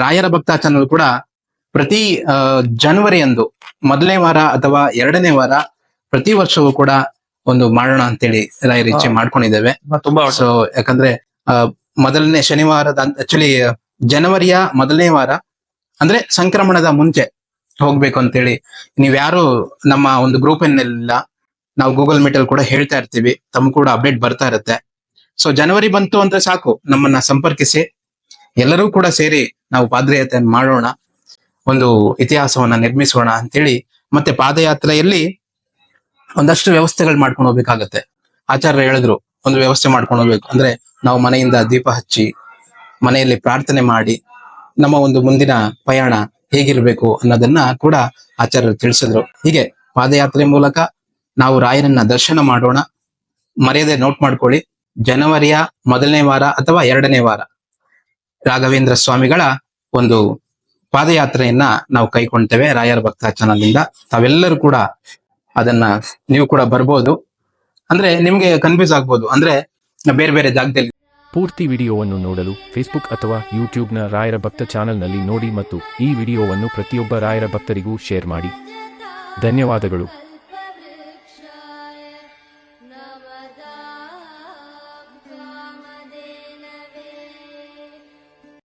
ರಾಯರ ಭಕ್ತ ಚಾನಲ್ ಕೂಡ ಪ್ರತಿ ಜನವರಿಯಂದು ಮೊದಲನೇ ವಾರ ಅಥವಾ ಎರಡನೇ ವಾರ ಪ್ರತಿ ವರ್ಷವೂ ಕೂಡ ಒಂದು ಮಾಡೋಣ ಅಂತೇಳಿ ರಾಯರ ಇಚ್ಛೆ ಮಾಡ್ಕೊಂಡಿದ್ದೇವೆ. ತುಂಬಾ ಸೊ ಯಾಕಂದ್ರೆ ಮೊದಲನೇ ಶನಿವಾರದ ಆಕ್ಚುಲಿ ಜನವರಿಯ ಮೊದಲನೇ ವಾರ ಅಂದ್ರೆ ಸಂಕ್ರಮಣದ ಮುಂಚೆ ಹೋಗ್ಬೇಕು ಅಂತೇಳಿ ನೀವ್ಯಾರು ನಮ್ಮ ಒಂದು ಗ್ರೂಪ್ ಏನಿಲ್ಲ, ನಾವು ಗೂಗಲ್ ಮೀಟ್ ಅಲ್ಲಿ ಕೂಡ ಹೇಳ್ತಾ ಇರ್ತೀವಿ, ತಮ್ಮ ಕೂಡ ಅಪ್ಡೇಟ್ ಬರ್ತಾ ಇರುತ್ತೆ. ಸೊ ಜನವರಿ ಬಂತು ಅಂದ್ರೆ ಸಾಕು, ನಮ್ಮನ್ನ ಸಂಪರ್ಕಿಸಿ, ಎಲ್ಲರೂ ಕೂಡ ಸೇರಿ ನಾವು ಪಾದಯಾತ್ರೆಯನ್ನು ಮಾಡೋಣ, ಒಂದು ಇತಿಹಾಸವನ್ನ ನಿರ್ಮಿಸೋಣ ಅಂತೇಳಿ. ಮತ್ತೆ ಪಾದಯಾತ್ರೆಯಲ್ಲಿ ಒಂದಷ್ಟು ವ್ಯವಸ್ಥೆಗಳು ಮಾಡ್ಕೊಂಡು ಹೋಗ್ಬೇಕಾಗತ್ತೆ. ಆಚಾರ್ಯರು ಹೇಳಿದ್ರು ಒಂದು ವ್ಯವಸ್ಥೆ ಮಾಡ್ಕೊಂಡು ಹೋಗ್ಬೇಕು ಅಂದ್ರೆ ನಾವು ಮನೆಯಿಂದ ದೀಪ ಹಚ್ಚಿ ಮನೆಯಲ್ಲಿ ಪ್ರಾರ್ಥನೆ ಮಾಡಿ ನಮ್ಮ ಒಂದು ಮುಂದಿನ ಪಯಣ ಹೇಗಿರ್ಬೇಕು ಅನ್ನೋದನ್ನ ಕೂಡ ಆಚಾರ್ಯರು ತಿಳಿಸಿದ್ರು. ಹೀಗೆ ಪಾದಯಾತ್ರೆ ಮೂಲಕ ನಾವು ರಾಯರನ್ನ ದರ್ಶನ ಮಾಡೋಣ. ಮರ್ಯಾದೆ ನೋಟ್ ಮಾಡ್ಕೊಳ್ಳಿ, ಜನವರಿಯ ಮೊದಲನೇ ವಾರ ಅಥವಾ ಎರಡನೇ ವಾರ ರಾಘವೇಂದ್ರ ಸ್ವಾಮಿಗಳ ಒಂದು ಪಾದಯಾತ್ರೆಯನ್ನ ನಾವು ಕೈಕೊಳ್ತೇವೆ ರಾಯರ ಭಕ್ತ ಚಾನಲ್ ಇಂದ. ತಾವೆಲ್ಲರೂ ಕೂಡ ಅದನ್ನ ನೀವು ಕೂಡ ಬರ್ಬೋದು. ಅಂದ್ರೆ ನಿಮ್ಗೆ ಕನ್ಫ್ಯೂಸ್ ಆಗ್ಬೋದು, ಅಂದ್ರೆ ಬೇರೆ ಬೇರೆ ಜಾಗದಲ್ಲಿ. ಪೂರ್ತಿ ವಿಡಿಯೋವನ್ನು ನೋಡಲು ಫೇಸ್ಬುಕ್ ಅಥವಾ ಯೂಟ್ಯೂಬ್ನ ರಾಯರ ಭಕ್ತ ಚಾನಲ್ನಲ್ಲಿ ನೋಡಿ ಮತ್ತು ಈ ವಿಡಿಯೋವನ್ನು ಪ್ರತಿಯೊಬ್ಬ ರಾಯರ ಭಕ್ತರಿಗೂ ಶೇರ್ ಮಾಡಿ. ಧನ್ಯವಾದಗಳು.